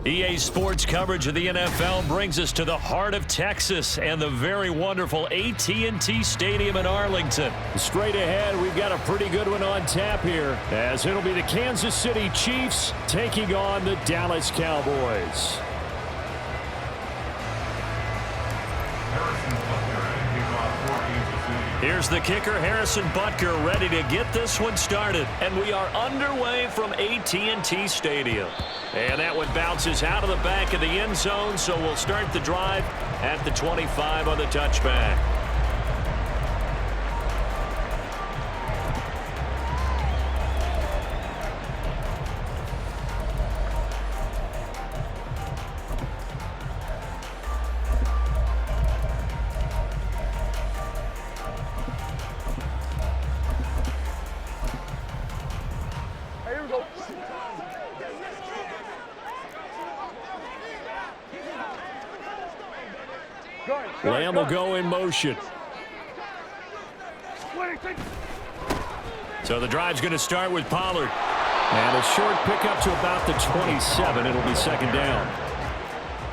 EA Sports coverage of the NFL brings us to the heart of Texas and the very wonderful AT&T Stadium in Arlington. Straight ahead, we've got a pretty good one on tap here, as it'll be the Kansas City Chiefs taking on the Dallas Cowboys. Here's the kicker, Harrison Butker, ready to get this one started. And we are underway from AT&T Stadium. And that one bounces out of the back of the end zone, so we'll start the drive at the 25 on the touchback. Lamb will go in motion. So the drive's going to start with Pollard. And a short pickup to about the 27. It'll be second down.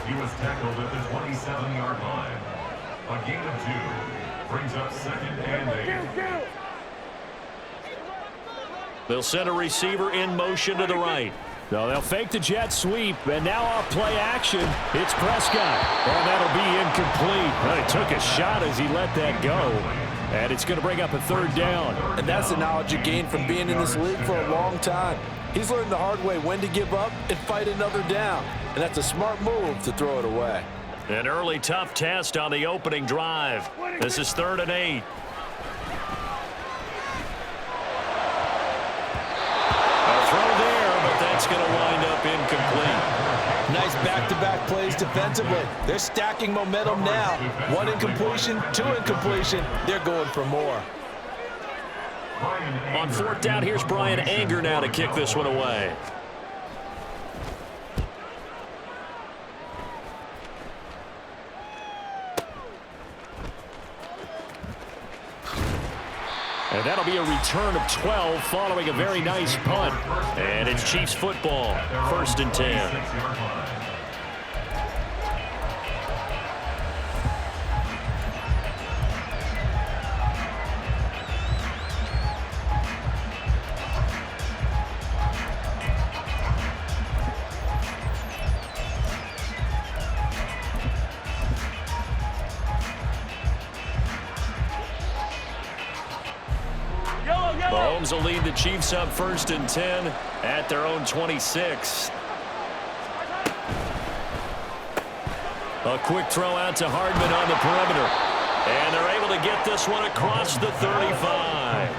He was tackled at the 27-yard line. A gain of 2 brings up second and 8. They'll send a receiver in motion to the right. So they'll fake the jet sweep, and now off play action, it's Prescott. And that'll be incomplete. Well, he took a shot as he let that go. And it's going to bring up a third down. And that's the knowledge you gain from being in this league for a long time. He's learned the hard way when to give up and fight another down. And that's a smart move to throw it away. An early tough test on the opening drive. This is 3rd and 8. That's going to wind up incomplete. Nice back-to-back plays defensively. They're stacking momentum now. 1 incompletion, 2 incompletion. They're going for more. On 4th down, here's Brian Anger now to kick this one away. And that'll be a return of 12 following a very nice punt. And it's Chiefs football, 1st and 10. Mahomes will lead the Chiefs up 1st and 10 at their own 26. A quick throw out to Hardman on the perimeter. And they're able to get this one across the 35.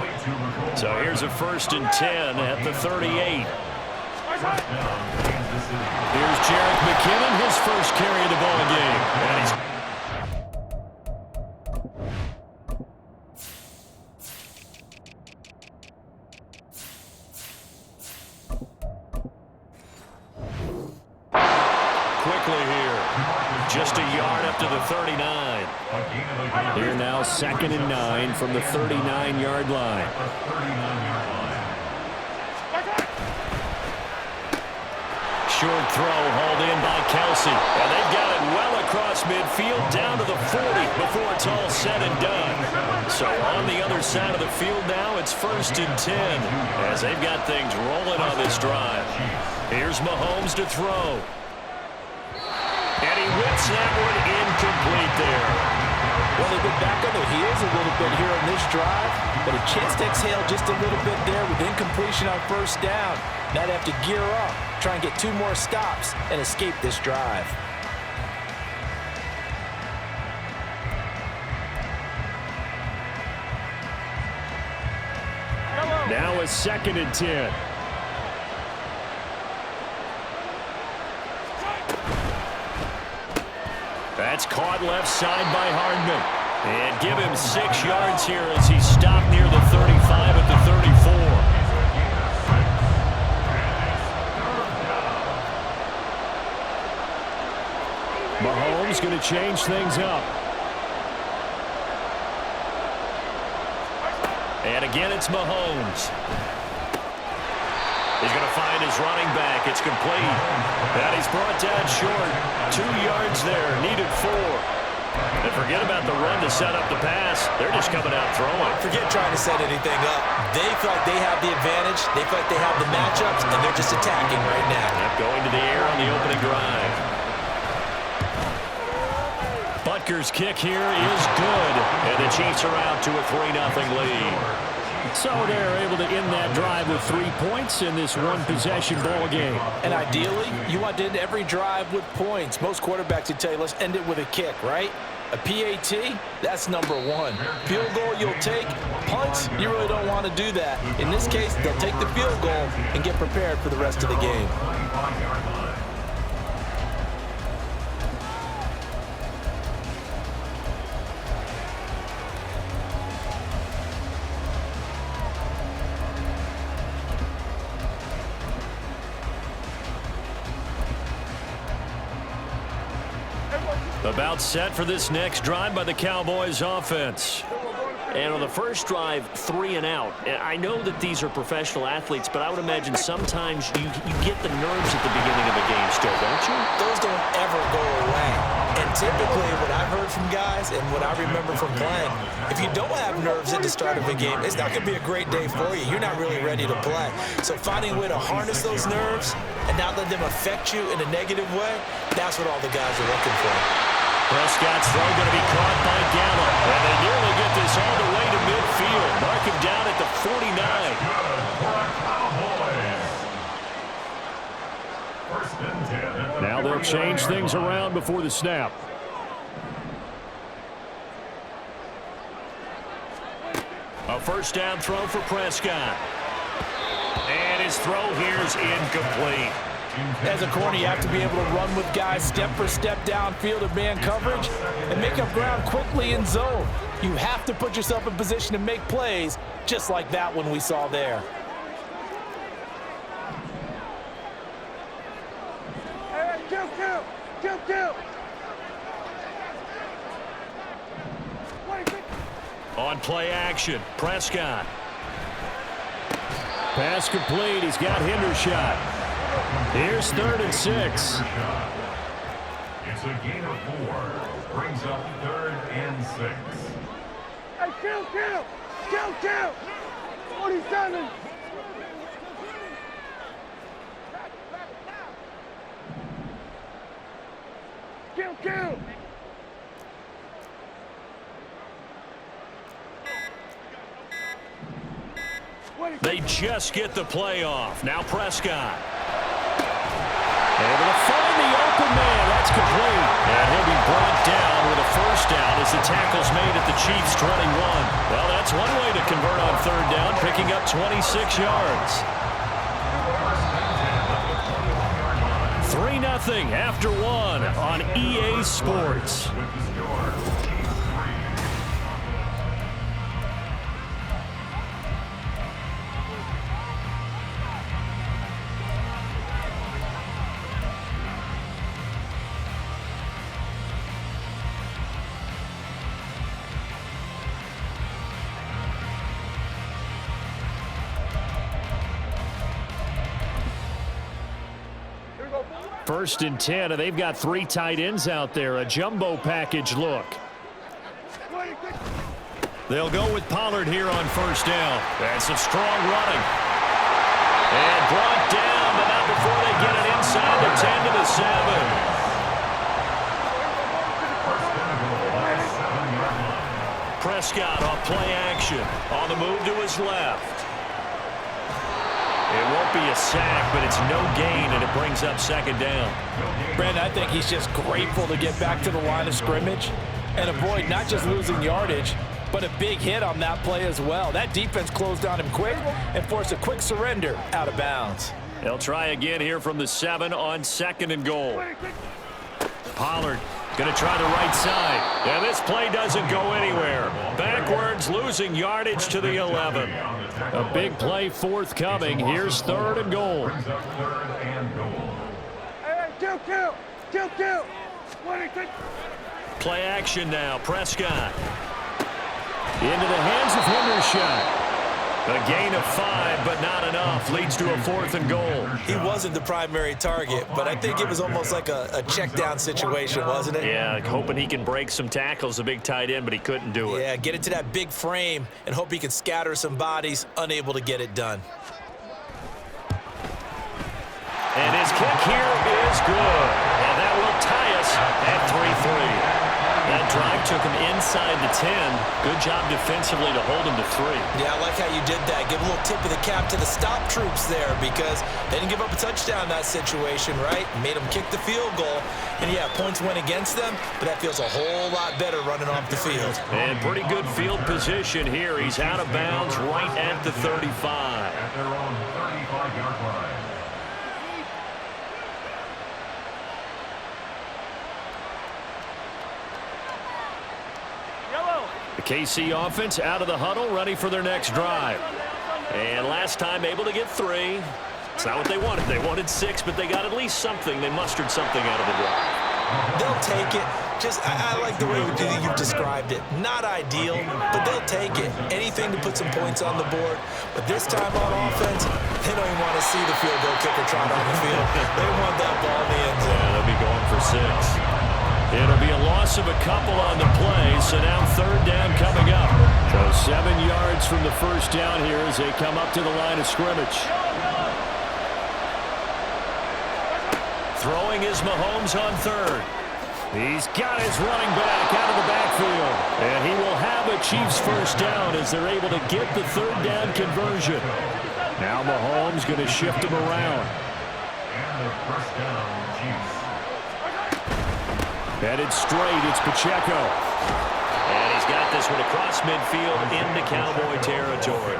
So here's a 1st and 10 at the 38. Here's Jerick McKinnon, his first carry of the ball game. And he's just a yard up to the 39. Here now 2nd and 9 from the 39-yard line. Short throw hauled in by Kelsey. And they've got it well across midfield down to the 40 before it's all said and done. So on the other side of the field now, it's 1st and 10 as they've got things rolling on this drive. Here's Mahomes to throw. And he whips that one incomplete there. Well, they've been back on their heels a little bit here on this drive, but a chance to exhale just a little bit there with incompletion on 1st down. Now they have to gear up, try and get 2 more stops, and escape this drive. Now a 2nd and 10. That's caught left side by Hardman. And give him 6 yards here as he's stopped near the 35 at the 34. Mahomes going to change things up. And again, it's Mahomes. He's going to find his running back. It's complete. And he's brought down short. 2 yards there. Needed 4. And forget about the run to set up the pass. They're just coming out throwing. Forget trying to set anything up. They feel like they have the advantage. They feel like they have the matchups, and they're just attacking right now. Yep, going to the air on the opening drive. Butker's kick here is good. And the Chiefs are out to a 3-0 lead. So they're able to end that drive with 3 points in this one-possession ball game. And ideally, you want to end every drive with points. Most quarterbacks would tell you, let's end it with a kick, right? A PAT, that's number 1. Field goal you'll take. Punts, you really don't want to do that. In this case, they'll take the field goal and get prepared for the rest of the game. About set for this next drive by the Cowboys offense. And on the first drive, 3 and out. I know that these are professional athletes, but I would imagine sometimes you get the nerves at the beginning of a game still, don't you? Those don't ever go away. And typically what I've heard from guys and what I remember from playing, if you don't have nerves at the start of a game, it's not going to be a great day for you. You're not really ready to play. So finding a way to harness those nerves and not let them affect you in a negative way, that's what all the guys are looking for. Prescott's throw going to be caught by Gallup. And they nearly get this all the way to midfield. Mark him down at the 49. Now they'll change things around before the snap. A first down throw for Prescott. And his throw here is incomplete. As a corner, you have to be able to run with guys step for step downfield of man coverage and make up ground quickly in zone. You have to put yourself in position to make plays just like that one we saw there. On play action, Prescott. Pass complete. He's got Hendershot. Here's 3rd and 6. It's a gain of 4. Brings up 3rd and 6. Hey, kill! 47! Kill! They just get the play off. Now Prescott. Able to find the open man. That's complete. And he'll be brought down with a first down as the tackle's made at the Chiefs' 21. Well, that's one way to convert on 3rd down, picking up 26 yards. 3-0 after 1 on EA Sports. First and 10, and they've got 3 tight ends out there. A jumbo package look. They'll go with Pollard here on first down. And some strong running. And brought down, but not before they get it inside the 10 to the 7. Prescott on play action. On the move to his left. It won't be a sack, but it's no gain, and it brings up 2nd down. Brandon, I think he's just grateful to get back to the line of scrimmage and avoid not just losing yardage, but a big hit on that play as well. That defense closed on him quick and forced a quick surrender out of bounds. They'll try again here from the 7 on 2nd and goal. Pollard going to try the right side. And this play doesn't go anywhere. Backwards, losing yardage to the 11. A big play forthcoming. Here's 3rd and goal. Kill! Play action now. Prescott. Into the hands of Hendershot. A gain of 5, but not enough. Leads to a 4th and goal. He wasn't the primary target, but I think it was almost like a check down situation, wasn't it? Yeah, hoping he can break some tackles, a big tight end, but he couldn't do it. Yeah, get into that big frame and hope he can scatter some bodies, unable to get it done. And his kick here is good. And that will tie us at 3-3. That drive took him inside the 10. Good job defensively to hold him to 3. Yeah, I like how you did that. Give a little tip of the cap to the stop troops there because they didn't give up a touchdown in that situation, right? Made them kick the field goal. And, yeah, points went against them, but that feels a whole lot better running off the field. And pretty good field position here. He's out of bounds right at the 35. At their own 35-yard line. The KC offense out of the huddle, ready for their next drive. And last time able to get 3. It's not what they wanted. They wanted 6, but they got at least something. They mustered something out of the drive. They'll take it. I like the way you've described it. Not ideal, but they'll take it. Anything to put some points on the board. But this time on offense, they don't even want to see the field goal kicker trot on the field. They want that ball in the end zone. Yeah, they'll be going for 6. It'll be a loss of a couple on the play, so now 3rd down coming up. So 7 yards from the first down here as they come up to the line of scrimmage. Throwing is Mahomes on 3rd. He's got his running back out of the backfield. And he will have a Chiefs first down as they're able to get the 3rd down conversion. Now Mahomes going to shift him around. And the first down, Chiefs. Headed straight, it's Pacheco. And he's got this one across midfield into Cowboy territory.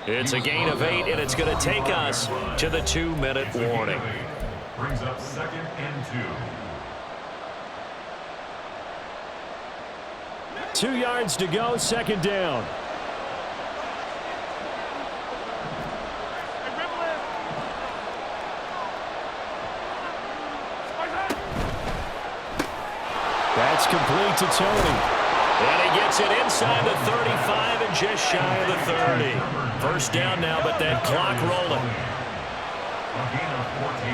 It's a gain of 8, and it's going to take us to the 2-minute warning. Brings up 2nd and 2. 2 yards to go, 2nd down. That's complete to Tony. And he gets it inside the 35 and just shy of the 30. First down now, but that clock rolling. A gain of 14.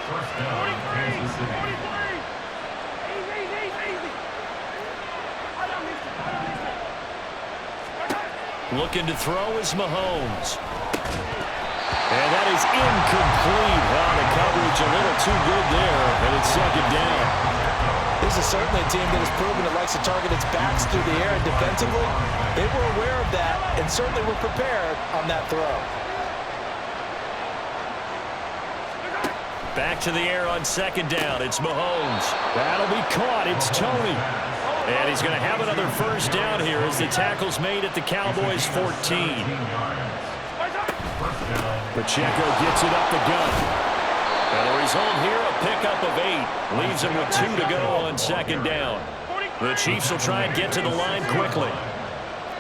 First down, Kansas City. Looking to throw is Mahomes. And that is incomplete. Well, the coverage a little too good there, and it's 2nd down. This is certainly a team that has proven it likes to target its backs through the air and defensively. They were aware of that and certainly were prepared on that throw. Back to the air on 2nd down. It's Mahomes. That'll be caught. It's Tony. And he's going to have another first down here as the tackle's made at the Cowboys' 14. Pacheco gets it up the gut. And the result here, a pickup of 8. Leaves him with 2 to go on 2nd down. The Chiefs will try and get to the line quickly.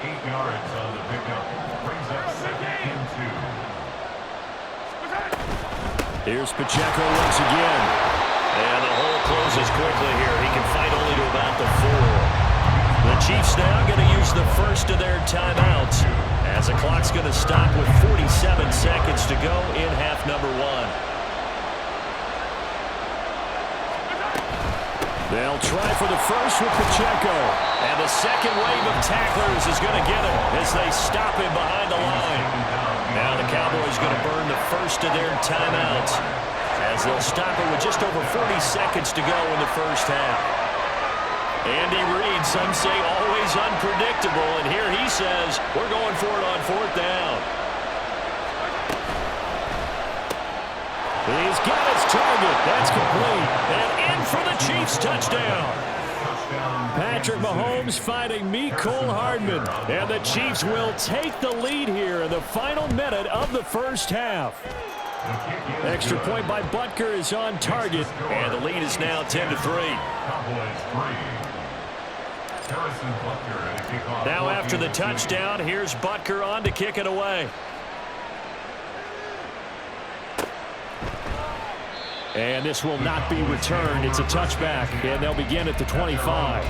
8 yards on the pickup. Brings up 2nd and 2. Here's Pacheco once again. And the hole closes quickly here. He can fight only to about the 4. The Chiefs now going to use the first of their timeouts as the clock's going to stop with 47 seconds to go in half number 1. They'll try for the first with Pacheco. And the second wave of tacklers is going to get him as they stop him behind the line. Now the Cowboys going to burn the first of their timeouts as they'll stop it with just over 40 seconds to go in the first half. Andy Reid, some say always unpredictable, and here he says we're going for it on 4th down. He's got his target. That's complete. And in for the Chiefs touchdown. Patrick Mahomes fighting Mecole Hardman. And the Chiefs will take the lead here in the final minute of the first half. Extra point by Butker is on target. And the lead is now 10-3. Now after the touchdown, here's Butker on to kick it away. And this will not be returned. It's a touchback, and they'll begin at the 25.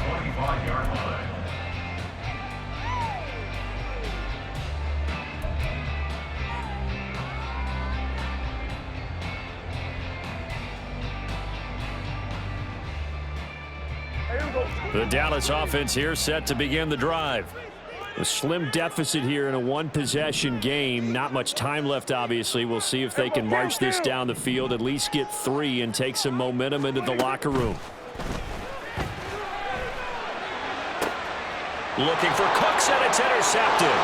The Dallas offense here set to begin the drive. A slim deficit here in a one-possession game. Not much time left, obviously. We'll see if they can march this down the field, at least get 3, and take some momentum into the locker room. Looking for Cooks, and it's intercepted.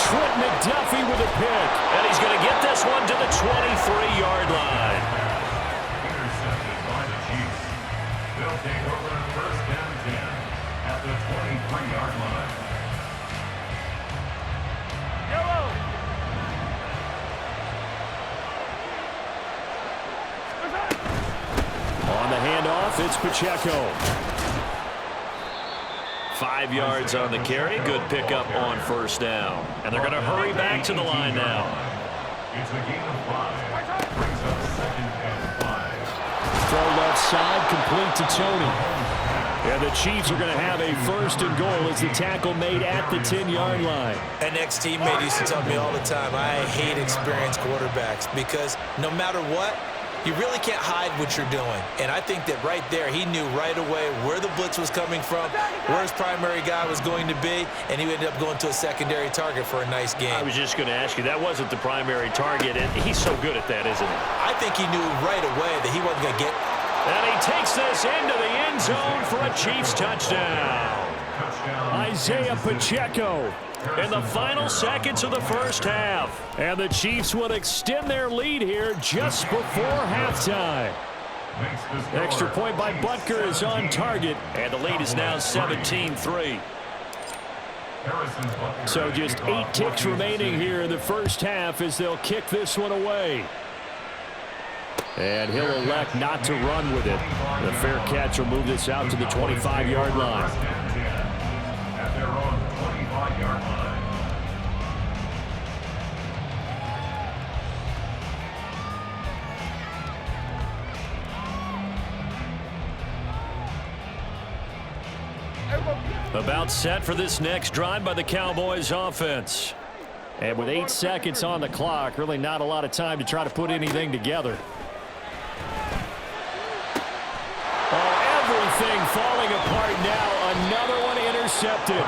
Trent McDuffie with a pick. And he's going to get this one to the 23-yard line. Intercepted by the Chiefs. They'll take over first down 10 at the 23-yard line. On the handoff, it's Pacheco. 5 yards on the carry. Good pickup on first down. And they're going to hurry back to the line now. It's a gain of 5. Brings up second and 5. Throw left side, complete to Tony. And the Chiefs are going to have a first and goal as the tackle made at the 10-yard line. An ex-teammate used to tell me all the time, I hate experienced quarterbacks because no matter what, you really can't hide what you're doing. And I think that right there, he knew right away where the blitz was coming from, where his primary guy was going to be, and he ended up going to a secondary target for a nice game. I was just going to ask you, that wasn't the primary target, and he's so good at that, isn't he? I think he knew right away that he wasn't going to get. And he takes this into the end zone for a Chiefs touchdown. Isaiah Pacheco In the final seconds of the first half. And the Chiefs will extend their lead here just before halftime. Extra point by Butker is on target. And the lead is now 17-3. So just 8 ticks remaining here in the first half as they'll kick this one away. And he'll elect not to run with it. The fair catch will move this out to the 25-yard line. At their own 25-yard line. About set for this next drive by the Cowboys offense. And with 8 seconds on the clock, really not a lot of time to try to put anything together. Oh, everything falling apart now. Another one intercepted.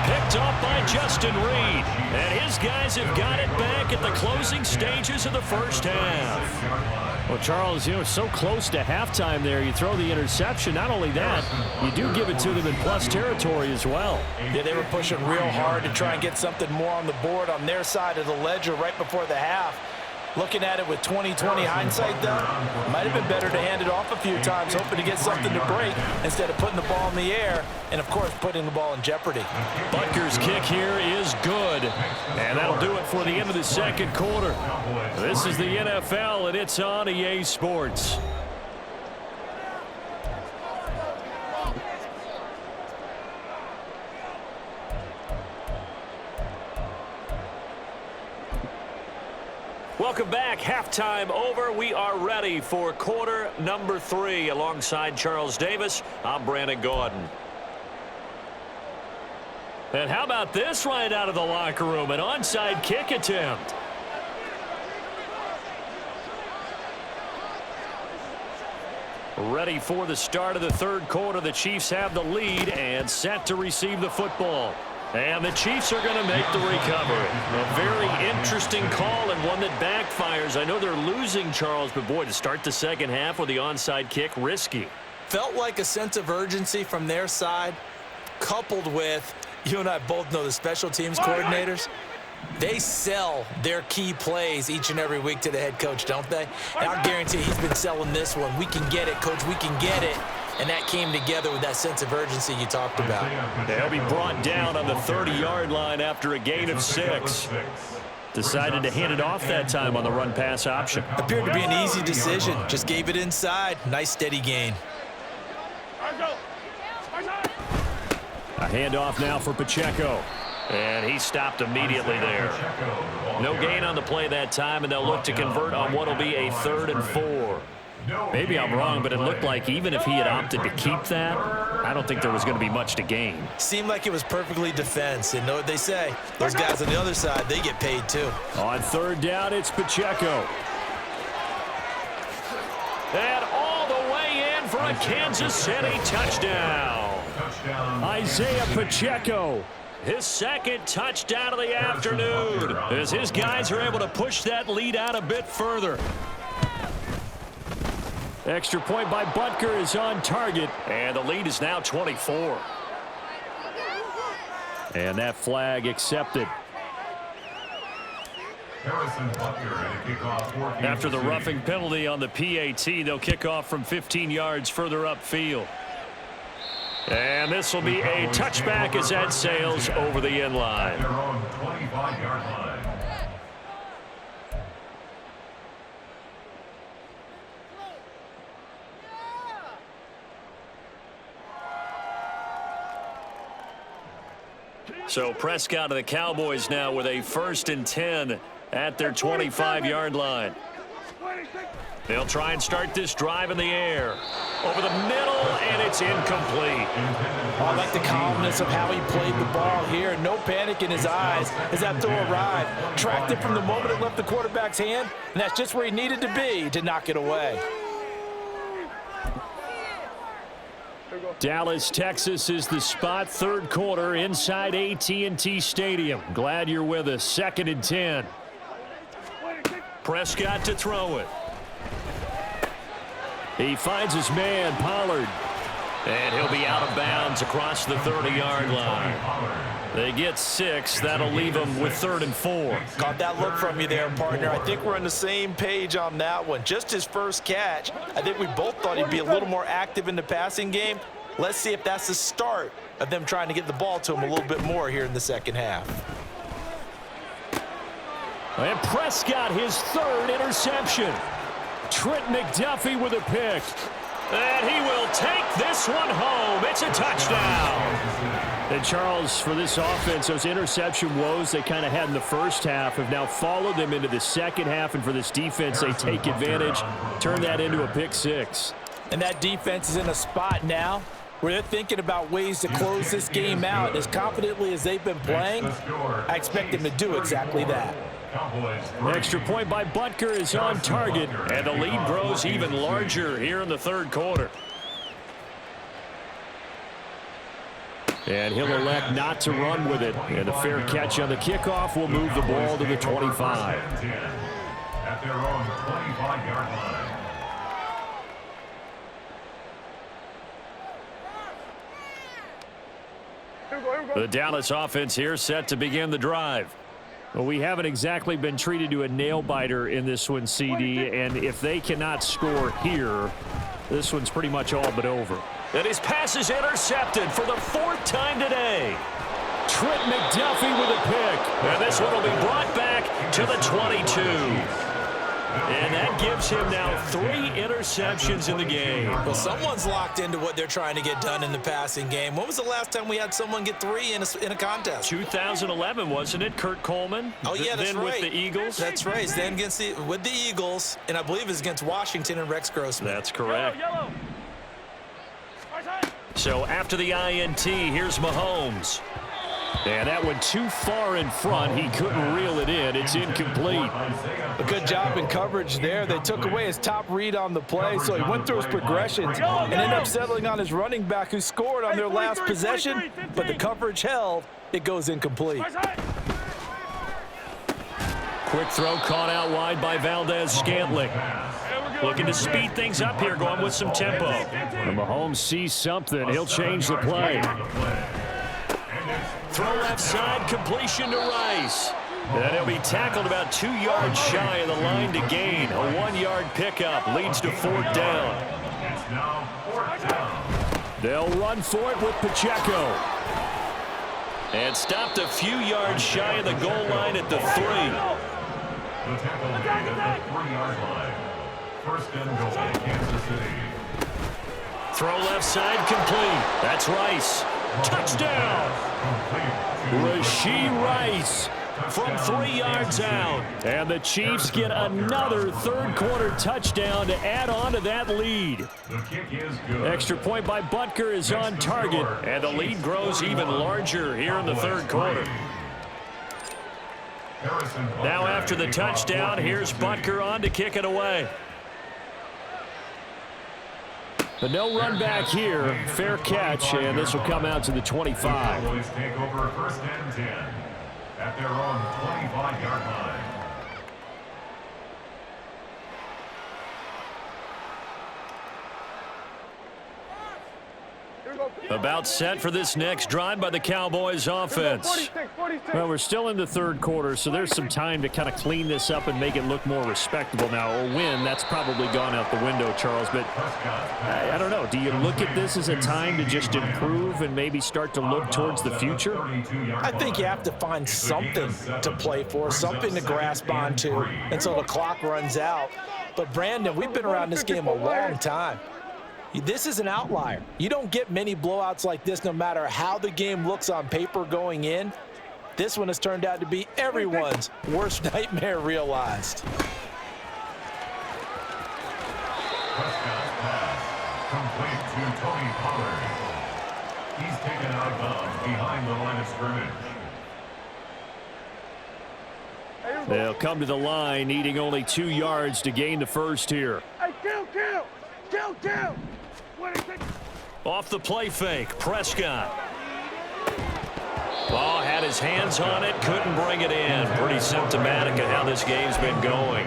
Picked off by Justin Reed. And his guys have got it back at the closing stages of the first half. Well, Charles, you know, so close to halftime there. You throw the interception. Not only that, you do give it to them in plus territory as well. Yeah, they were pushing real hard to try and get something more on the board on their side of the ledger right before the half. Looking at it with 20/20 hindsight, though, might have been better to hand it off a few times, hoping to get something to break instead of putting the ball in the air and, of course, putting the ball in jeopardy. Butker's kick here is good. And that'll do it for the end of the second quarter. This is the NFL, and it's on EA Sports. Welcome back. Halftime over. We are ready for quarter number 3. Alongside Charles Davis, I'm Brandon Gordon. And how about this right out of the locker room? An onside kick attempt. Ready for the start of the third quarter. The Chiefs have the lead and set to receive the football. And the Chiefs are going to make the recovery. A very interesting call and one that backfires. I know they're losing, Charles, but boy, to start the second half with the onside kick, risky. Felt like a sense of urgency from their side, coupled with, you and I both know the special teams coordinators. They sell their key plays each and every week to the head coach, don't they? And I guarantee he's been selling this one. We can get it, coach, we can get it. And that came together with that sense of urgency you talked about. They'll be brought down on the 30-yard line after a gain of 6. Decided to hand it off that time on the run-pass option. Appeared to be an easy decision. Just gave it inside. Nice, steady gain. A handoff now for Pacheco. And he stopped immediately there. No gain on the play that time, and they'll look to convert on what will be a 3rd and 4. Maybe I'm wrong, but it looked like even if he had opted to keep that, I don't think there was going to be much to gain. Seemed like it was perfectly defense. And know what they say? Those guys on the other side, they get paid too. On 3rd down, it's Pacheco. And all the way in for a Kansas City touchdown. Isaiah Pacheco. His second touchdown of the afternoon as his guys are able to push that lead out a bit further. Extra point by Butker is on target. And the lead is now 24. And that flag accepted. After the roughing penalty on the PAT, they'll kick off from 15 yards further upfield. And this will be a touchback as that sails over the end line. So Prescott of the Cowboys now with a 1st and 10 at their 25-yard line. They'll try and start this drive in the air. Over the middle, and it's incomplete. I like the calmness of how he played the ball here. No panic in his eyes as that throw arrived. Tracked it from the moment it left the quarterback's hand, and that's just where he needed to be to knock it away. Dallas, Texas is the spot. 3rd quarter inside AT&T Stadium. Glad you're with us. 2nd and 10. Prescott to throw it. He finds his man, Pollard. And he'll be out of bounds across the 30-yard line. They get 6. That'll leave them with 3rd and 4. Caught that look from you there, partner. I think we're on the same page on that one. Just his first catch. I think we both thought he'd be a little more active in the passing game. Let's see if that's the start of them trying to get the ball to him a little bit more here in the second half. And Prescott, his 3rd interception. Trent McDuffie with a pick. And he will take this one home. It's a touchdown. And Charles, for this offense, those interception woes they kind of had in the first half have now followed them into the second half. And for this defense, they take advantage, turn that into a pick 6. And that defense is in a spot now where they're thinking about ways to close this game out. As confidently as they've been playing, I expect them to do exactly that. Extra point by Butker is on target. And the lead grows even larger here in the 3rd quarter. And he'll elect not to run with it. And a fair catch on the kickoff will move the ball to the 25. At their own 25-yard line. The Dallas offense here set to begin the drive. Well, we haven't exactly been treated to a nail-biter in this one, CD, and if they cannot score here, this one's pretty much all but over. And his pass is intercepted for the 4th time today. Trent McDuffie with a pick. And this one will be brought back to the 22. And that gives him now 3 interceptions in the game. Well, someone's locked into what they're trying to get done in the passing game. When was the last time we had someone get 3 in a contest? 2011, wasn't it? Kurt Coleman? Oh, yeah, that's then right. With the Eagles? That's right. Then with the Eagles, and I believe it's against Washington and Rex Grossman. That's correct. Yellow. So after the INT, here's Mahomes. And that went too far in front. He couldn't reel it in. It's incomplete. A good job in coverage there. They took away his top read on the play, so he went through his progressions and ended up settling on his running back who scored on their last possession, but the coverage held. It goes incomplete. Quick throw caught out wide by Valdez-Scantling. Looking to speed things up here, going with some tempo. And Mahomes sees something. He'll change the play. Throw left side, completion to Rice. And he'll be tackled about 2 yards shy of the line to gain. A 1-yard pickup leads to 4th down. They'll run for it with Pacheco. And stopped a few yards shy of the goal line at the 3. The tackle made at the 3-yard line. 1st and goal, Kansas City. Throw left side, complete. That's Rice. Touchdown! Rashee Rice from 3 yards out. And the Chiefs get another 3rd quarter touchdown to add on to that lead. The kick is good. Extra point by Butker is on target. And the lead grows even larger here in the 3rd quarter. Now after the touchdown, here's Butker on to kick it away. But no run back here. Fair catch, and this will come out to the 25. Cowboys take over 1st and 10 at their own 25-yard line. About set for this next drive by the Cowboys offense. Well, we're still in the third quarter, so there's some time to kind of clean this up and make it look more respectable now. A win, that's probably gone out the window, Charles. But I don't know. Do you look at this as a time to just improve and maybe start to look towards the future? I think you have to find something to play for, something to grasp onto until the clock runs out. But, Brandon, we've been around this game a long time. This is an outlier. You don't get many blowouts like this no matter how the game looks on paper going in. This one has turned out to be everyone's worst nightmare realized. Prescott's pass complete to Tony Pollard. He's taken out of bounds behind the line of scrimmage. They'll come to the line, needing only 2 yards to gain the first here. Hey, kill. Off the play fake, Prescott. Ball had his hands on it, couldn't bring it in. Pretty symptomatic of how this game's been going.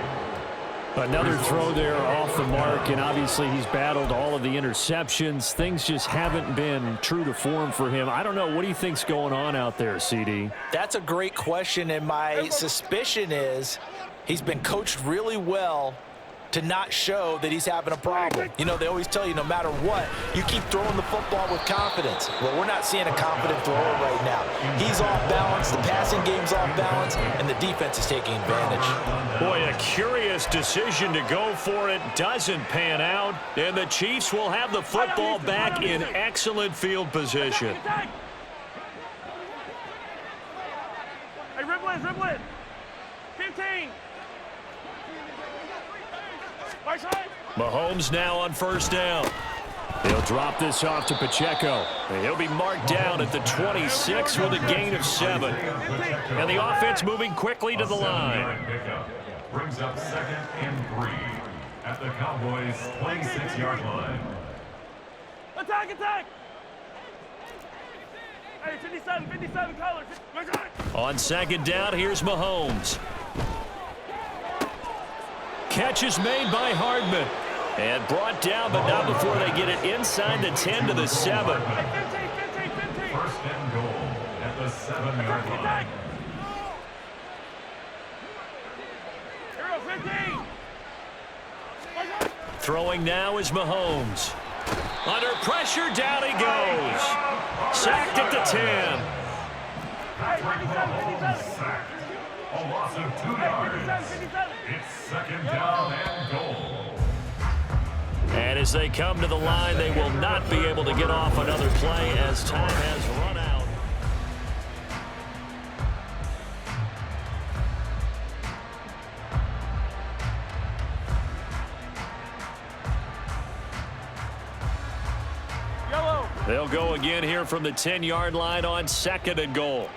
Another throw there off the mark, and obviously he's battled all of the interceptions. Things just haven't been true to form for him. I don't know. What do you think's going on out there, CD? That's a great question, and my suspicion is he's been coached really well to not show that he's having a problem. You know, they always tell you no matter what, you keep throwing the football with confidence. Well, we're not seeing a confident thrower right now. He's off balance, the passing game's off balance, and the defense is taking advantage. Boy, a curious decision to go for it. Doesn't pan out, and the Chiefs will have the football back in excellent field position. Hey, dribble it. 15. Mahomes now on 1st down. They'll drop this off to Pacheco. And he'll be marked down at the 26 with a gain of 7. And the offense moving quickly to the line. Brings up 2nd and 3 at the Cowboys' 26-yard line. Attack! Hey, 57 colors. On 2nd down, here's Mahomes. Catch is made by Hardman. And brought down, but not before they get it inside the 10 to the 7. 1st and goal at the 7-yard line. Throwing now is Mahomes. Under pressure, down he goes. Sacked at the 10. Patrick Mahomes sacked. A loss of 2 yards. It's 2nd down and goal. And as they come to the line, they will not be able to get off another play as time has run out. They'll go again here from the 10-yard line on 2nd and goal.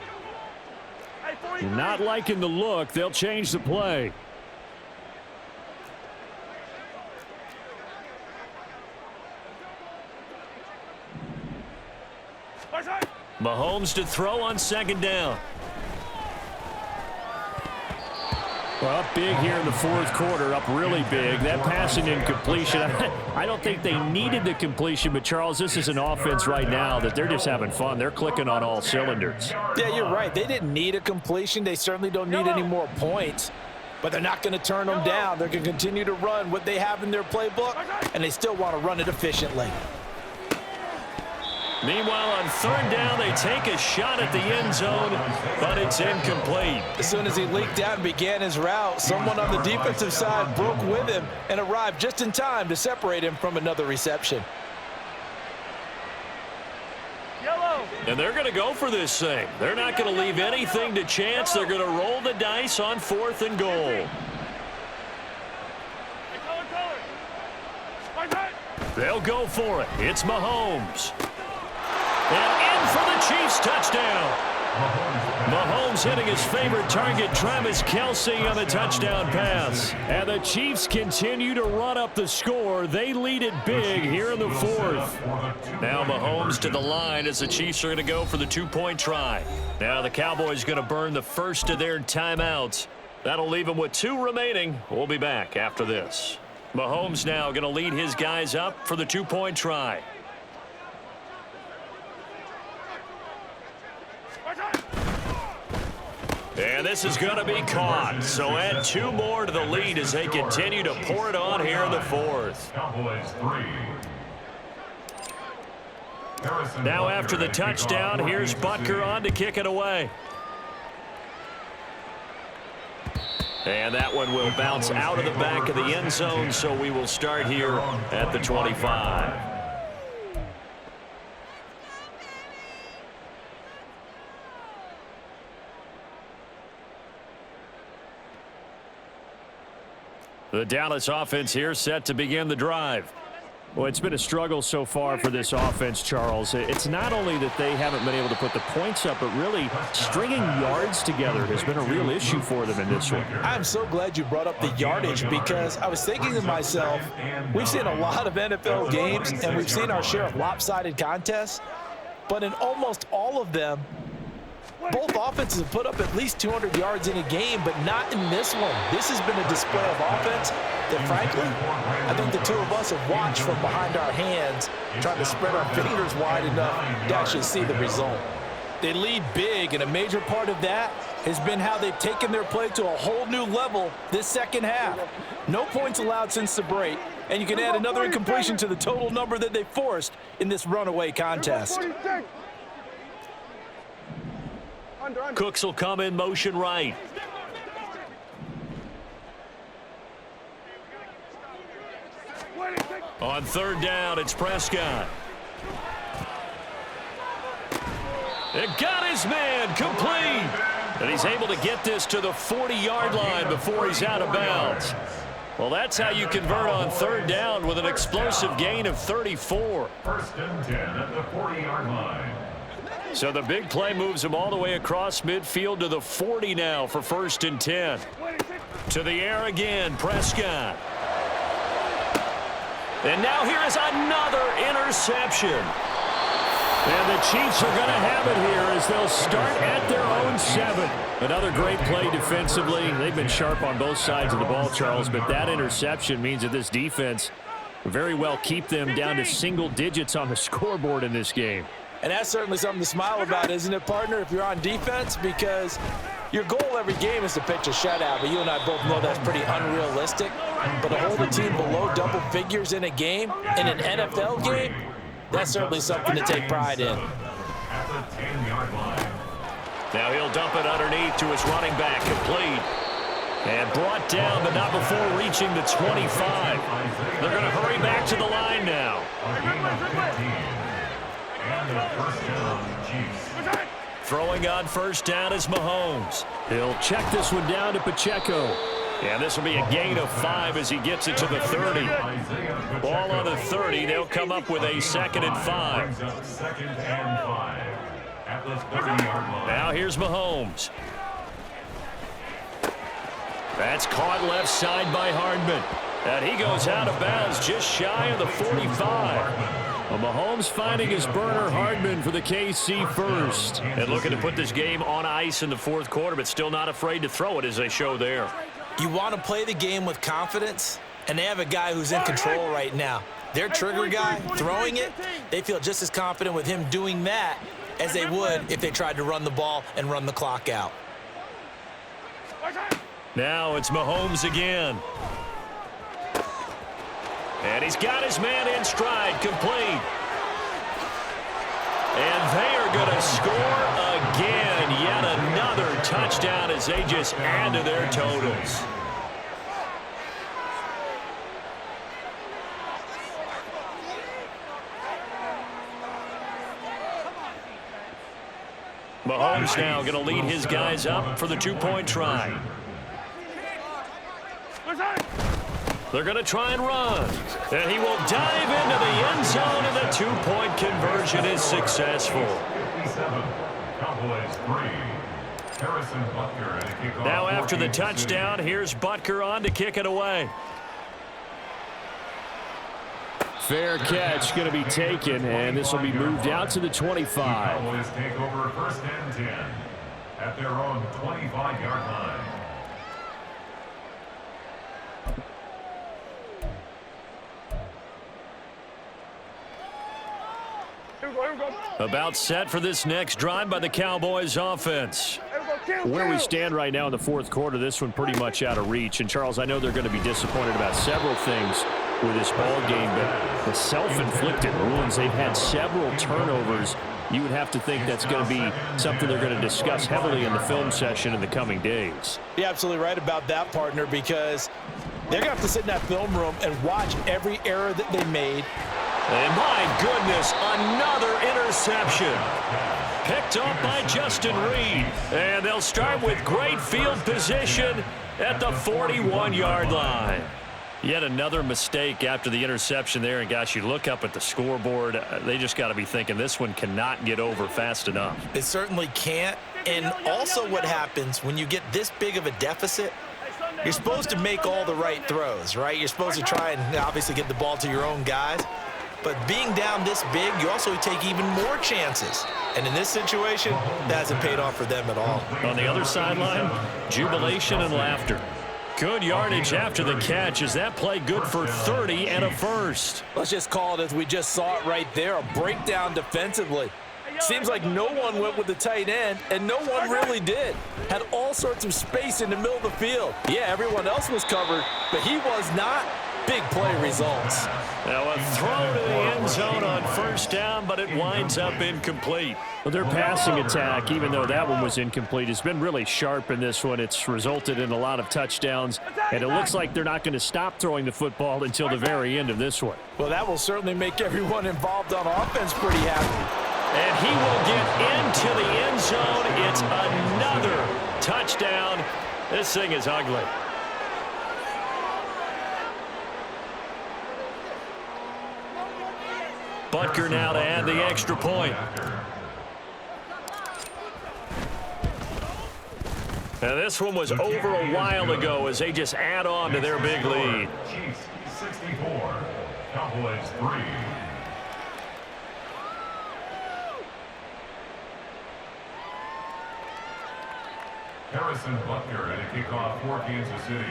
Not liking the look. They'll change the play. Mahomes to throw on 2nd down. Well, up big here in the 4th quarter, up really big. That passing incompletion, I don't think they needed the completion, but Charles, this is an offense right now that they're just having fun. They're clicking on all cylinders. Yeah, you're right. They didn't need a completion. They certainly don't need any more points, but they're not going to turn them down. They're going to continue to run what they have in their playbook, and they still want to run it efficiently. Meanwhile, on 3rd down, they take a shot at the end zone, but it's incomplete. As soon as he leaked out and began his route, someone on the defensive side broke with him and arrived just in time to separate him from another reception. And they're going to go for this thing. They're not going to leave anything to chance. They're going to roll the dice on 4th and goal. They'll go for it. It's Mahomes. And in for the Chiefs touchdown. Mahomes hitting his favorite target, Travis Kelce, on the touchdown pass. And the Chiefs continue to run up the score. They lead it big here in the fourth. Now Mahomes to the line as the Chiefs are going to go for the two-point try. Now the Cowboys going to burn the first of their timeouts. That'll leave them with 2 remaining. We'll be back after this. Mahomes now going to lead his guys up for the two-point try. And this is going to be caught. So add 2 more to the lead as they continue to pour it on here in the fourth. Cowboys 3. Now after the touchdown, here's Butker on to kick it away. And that one will bounce out of the back of the end zone, so we will start here at the 25. The Dallas offense here set to begin the drive. Well, it's been a struggle so far for this offense, Charles. It's not only that they haven't been able to put the points up, but really stringing yards together has been a real issue for them in this one. I'm so glad you brought up the yardage, because I was thinking to myself, we've seen a lot of NFL games and we've seen our share of lopsided contests, but in almost all of them, both offenses have put up at least 200 yards in a game, but not in this one. This has been a display of offense that, frankly, I think the two of us have watched from behind our hands, trying to spread our fingers wide enough to actually see the result. They lead big, and a major part of that has been how they've taken their play to a whole new level this second half. No points allowed since the break, and you can add another incompletion to the total number that they forced in this runaway contest. Cooks will come in motion right. On third down, it's Prescott. It got his man complete. And he's able to get this to the 40-yard line before he's out of bounds. Well, that's how you convert on third down with an explosive gain of 34. First and 10 at the 40-yard line. So the big play moves him all the way across midfield to the 40 now for first and 10. To the air again, Prescott. And now here is another interception. And the Chiefs are going to have it here as they'll start at their own 7. Another great play defensively. They've been sharp on both sides of the ball, Charles, but that interception means that this defense very well keep them down to single digits on the scoreboard in this game. And that's certainly something to smile about, isn't it, partner, if you're on defense? Because your goal every game is to pitch a shutout, but you and I both know that's pretty unrealistic. But to hold a team below double figures in a game, in an NFL game, that's certainly something to take pride in. At the 10-yard line. Now he'll dump it underneath to his running back, complete. And brought down, but not before reaching the 25. They're going to hurry back to the line now. And the first down, Chiefs. Throwing on first down is Mahomes. He'll check this one down to Pacheco. And this will be a gain of 5 as he gets it to the 30. Ball on the 30. They'll come up with a second and 5. Second and 5 at the 30-yard line. Now here's Mahomes. That's caught left side by Hardman. And he goes out of bounds just shy of the 45. Well, Mahomes finding his burner, Hardman, for the KC first. And looking to put this game on ice in the fourth quarter, but still not afraid to throw it as they show there. You want to play the game with confidence, and they have a guy who's in control right now. Their trigger guy throwing it, they feel just as confident with him doing that as they would if they tried to run the ball and run the clock out. Now it's Mahomes again. And he's got his man in stride, complete. And they are going to score again. Yet another touchdown as they just add to their totals. Mahomes now going to lead his guys up for the two-point try. They're going to try and run. And he will dive into the end zone, and the two-point conversion is successful. Cowboys 3. Harrison Butker at a kickoff. Now after the touchdown, here's Butker on to kick it away. Fair catch going to be taken, and this will be moved out to the 25. Cowboys take over 1st and 10 at their own 25-yard line. About set for this next drive by the Cowboys offense. Where we stand right now in the 4th quarter, this one pretty much out of reach. And, Charles, I know they're going to be disappointed about several things with this ball game, but the self-inflicted wounds, they've had several turnovers. You would have to think that's going to be something they're going to discuss heavily in the film session in the coming days. You're absolutely right about that, partner, because they're going to have to sit in that film room and watch every error that they made. And my goodness, another interception. Picked up by Justin Reed. And they'll start with great field position at the 41-yard line. Yet another mistake after the interception there. And, gosh, you look up at the scoreboard, they just got to be thinking this one cannot get over fast enough. It certainly can't. And also what happens when you get this big of a deficit, you're supposed to make all the right throws, right? You're supposed to try and obviously get the ball to your own guys. But being down this big, you also take even more chances. And in this situation, that hasn't paid off for them at all. On the other sideline, jubilation and laughter. Good yardage after the catch. Is that play good for 30 and a first? Let's just call it as we just saw it right there, a breakdown defensively. Seems like no one went with the tight end, and no one really did. Had all sorts of space in the middle of the field. Yeah, everyone else was covered, but he was not. Big play results. Now a throw to the end zone on 1st down, but it winds up incomplete. Well, their passing attack, even though that one was incomplete, has been really sharp in this one. It's resulted in a lot of touchdowns, and it looks like they're not going to stop throwing the football until the very end of this one. Well, that will certainly make everyone involved on offense pretty happy. And he will get into the end zone. It's another touchdown. This thing is ugly. Butker now to add the extra point. And this one was over a while ago as they just add on to their big lead. Chiefs 64, Cowboys 3. Harrison Butker at a kickoff for Kansas City.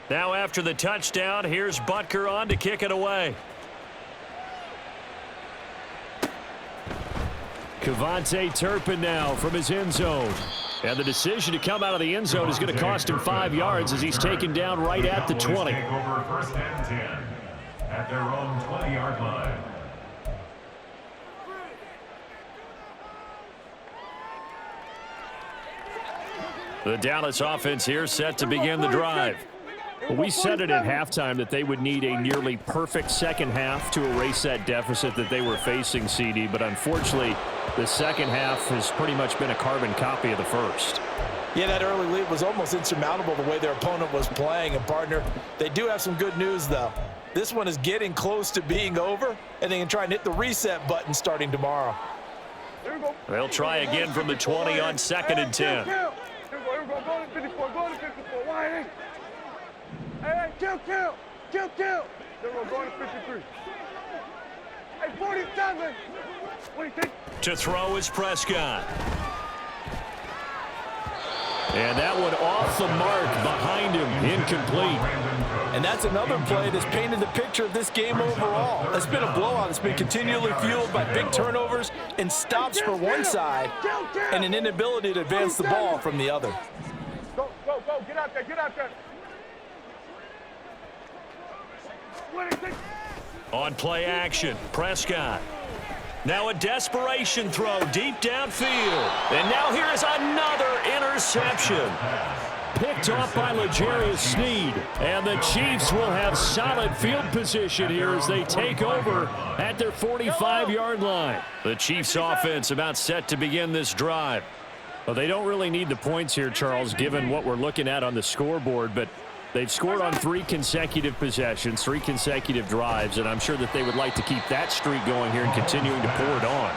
Now after the touchdown, here's Butker on to kick it away. Kevontae Turpin now from his end zone. And the decision to come out of the end zone is going to cost him 5 yards as he's taken down right at the 20. Take over 1st and 10 at their own 20-yard line. The Dallas offense here set to begin the drive. We said it at halftime that they would need a nearly perfect second half to erase that deficit that they were facing, CD, but unfortunately the second half has pretty much been a carbon copy of the first. Yeah, that early lead was almost insurmountable the way their opponent was playing. And, partner, they do have some good news, though. This one is getting close to being over, and they can try and hit the reset button starting tomorrow. They'll try again from the 20 on 2nd and 10. Here we go, go to 54, go to 54. Why? Hey, kill. Here we go, going to 53. Hey, 47. What do you think? To throw is Prescott. And that one off the mark behind him, incomplete. And that's another play that's painted the picture of this game overall. It's been a blowout. It's been continually fueled by big turnovers and stops for one side and an inability to advance the ball from the other. Go, get out there. On play action, Prescott. Now a desperation throw deep downfield. And now here is another interception. Picked off by L'Jarius Sneed. And the Chiefs will have solid field position here as they take over at their 45-yard line. The Chiefs offense about set to begin this drive. Well, they don't really need the points here, Charles, given what we're looking at on the scoreboard, but They've scored on 3 consecutive possessions, 3 consecutive drives, and I'm sure that they would like to keep that streak going here and continuing to pour it on.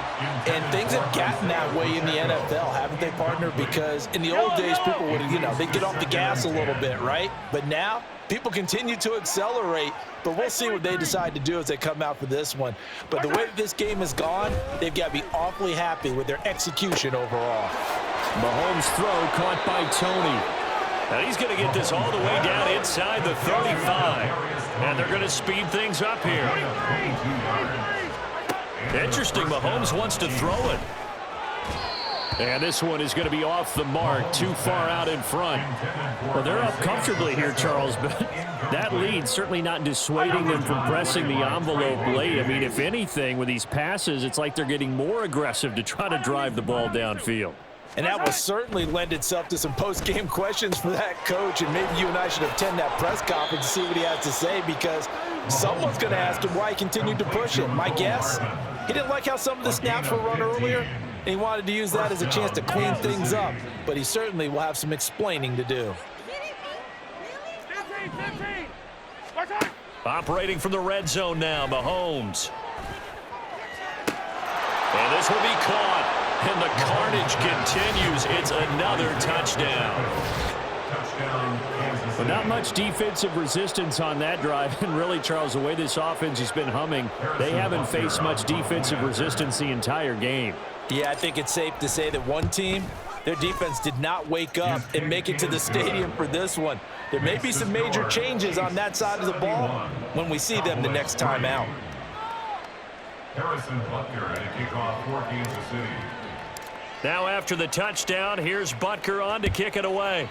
And things have gotten that way in the NFL, haven't they, partner? Because in the old days, people would, they'd get off the gas a little bit, right? But now, people continue to accelerate, but we'll see what they decide to do as they come out for this one. But the way that this game has gone, they've got to be awfully happy with their execution overall. Mahomes' throw caught by Tony. And he's going to get this all the way down inside the 35. And they're going to speed things up here. Interesting, Mahomes wants to throw it. And this one is going to be off the mark, too far out in front. Well, they're up comfortably here, Charles, but that lead certainly not dissuading them from pressing the envelope late. I mean, if anything, with these passes, it's like they're getting more aggressive to try to drive the ball downfield. And that will certainly lend itself to some post-game questions for that coach, and maybe you and I should attend that press conference to see what he has to say, because someone's going to ask him why he continued to push it. My guess, he didn't like how some of the snaps were run earlier, and he wanted to use that as a chance to clean things up, but he certainly will have some explaining to do. Operating from the red zone now, Mahomes. And this will be caught. And the carnage continues. It's another touchdown. But not much defensive resistance on that drive. And really, Charles, the way this offense has been humming, they haven't faced much defensive resistance the entire game. Yeah, I think it's safe to say that one team, their defense did not wake up and make it to the stadium for this one. There may be some major changes on that side of the ball when we see them the next time out. Harrison Butker at a kickoff for Kansas City. Now after the touchdown, here's Butker on to kick it away.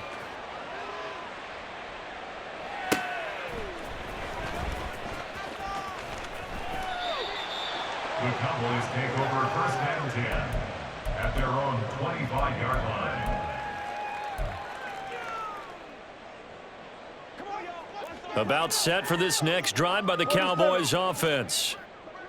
The Cowboys take over first and 10 at their own 25-yard line. About set for this next drive by the Cowboys offense.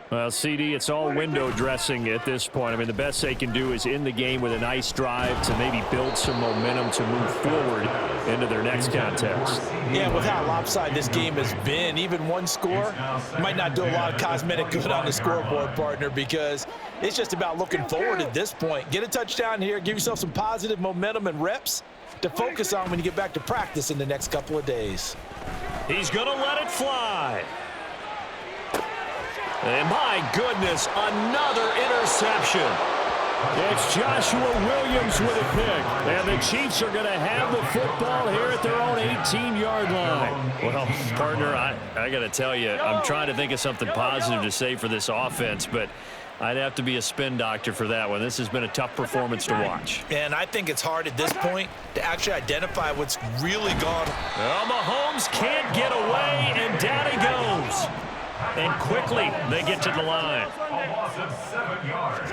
Well, CD, it's all window dressing at this point. I mean, the best they can do is end the game with a nice drive to maybe build some momentum to move forward into their next contest. Yeah, with how lopsided this game has been, even one score might not do a lot of cosmetic good on the scoreboard, partner, because it's just about looking forward at this point. Get a touchdown here, give yourself some positive momentum and reps to focus on when you get back to practice in the next couple of days. He's going to let it fly. And my goodness, another interception. It's Joshua Williams with a pick. And the Chiefs are going to have the football here at their own 18-yard line. Well, partner, I got to tell you, I'm trying to think of something positive to say for this offense, but I'd have to be a spin doctor for that one. This has been a tough performance to watch. And I think it's hard at this point to actually identify what's really gone. Well, Mahomes can't get away, and down he goes. And quickly, they get to the line. A loss of 7 yards.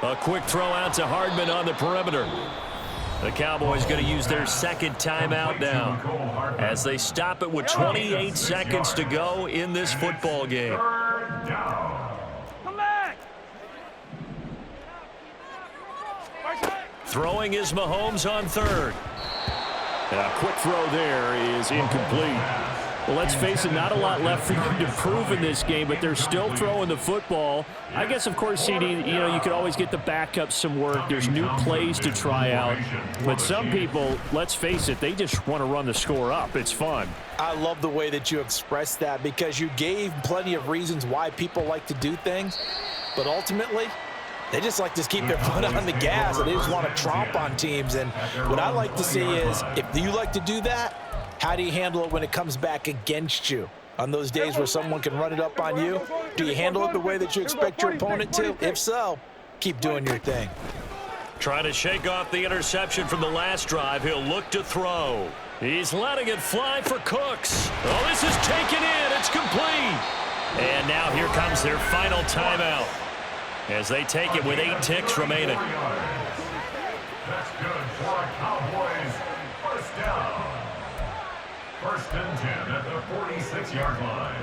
A quick throw out to Hardman on the perimeter. The Cowboys going to use their second timeout now as they stop it with 28 seconds to go in this football game. Throwing is Mahomes on third. And a quick throw there is incomplete. Well, let's face it, not a lot left for them to prove in this game, but they're still throwing the football. I guess, of course, CD, you could always get the backup some work. There's new plays to try out. But some people, let's face it, they just want to run the score up. It's fun. I love the way that you expressed that, because you gave plenty of reasons why people like to do things. But ultimately, they just like to keep their foot on the gas, and they just want to tromp on teams. And what I like to see is, if you like to do that, how do you handle it when it comes back against you? On those days where someone can run it up on you, do you handle it the way that you expect your opponent to? If so, keep doing your thing. Trying to shake off the interception from the last drive. He'll look to throw. He's letting it fly for Cooks. Oh, this is taken in. It's complete. And now here comes their final timeout as they take it with 8 ticks remaining. That's good for a Cowboys first down. First and 10 at the 46-yard line.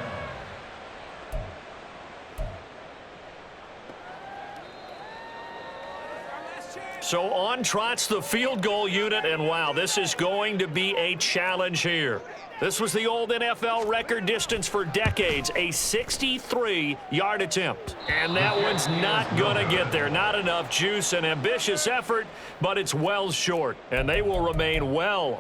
So on trots the field goal unit, and wow, this is going to be a challenge here. This was the old NFL record distance for decades, a 63-yard attempt. And that one's not going to get there. Not enough juice, an ambitious effort, but it's well short. And they will remain well